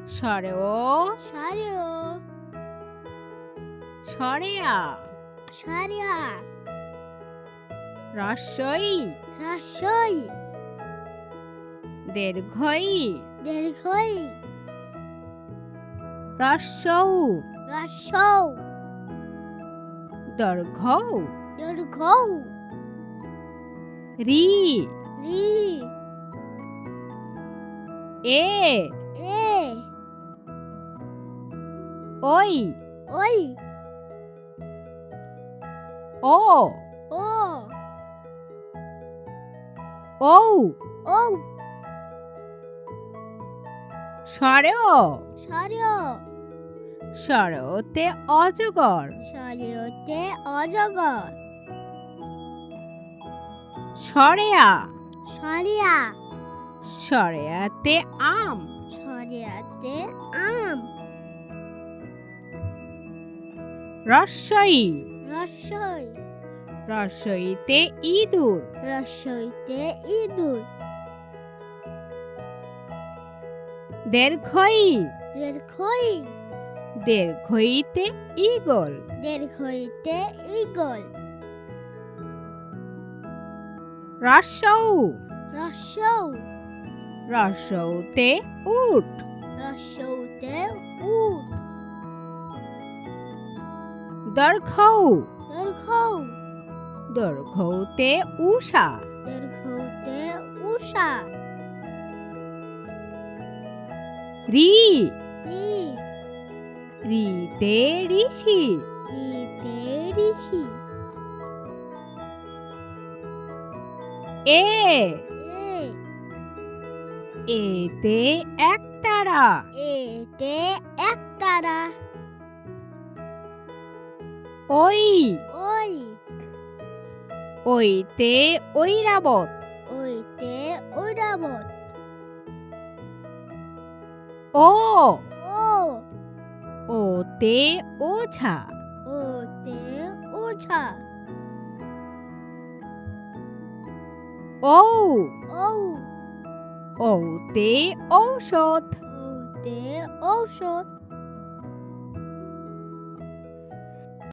স্বরে ও সারিও স্বরে আ সারিয়া রস্বই রাসই দীর্ঘই দীর্ঘই রস্বৌ রাসৌ দৈর্ঘ্যৌ দীর্ঘৌ রি রি এ এ ওই ওই ও ও ঔ ও স্বরে ও সারিও স্বরে ওতে অজগর সারিওতে অজগর স্বরে আ সারিয়া স্বরে আতে আম সারিয়াতে আম রস্বই রসই রস্বইতে ইঁদুর রসইতে ইঁদুর দীর্ঘই দীর্ঘই দীর্ঘইতে ঈগল দীর্ঘইতে ঈগল রস্বৌ রসৌ রস্বৌতে উট রসৌতে উট দৈর্ঘ্যৌ দীর্ঘৌ দৈর্ঘ্যতে উষা দীর্ঘৌতে উষা রি রি রিতে ঋষি রিতে ঋষি এ এ এতে একতারা এতে একতারা ওই ওই ওইতে ঐরাবত ওইতে ঐরাবত ও ও ওতে ওঝা ওতে ওঝা ঔ ঔ ঔতে ঔষধ ওতে ঔষধ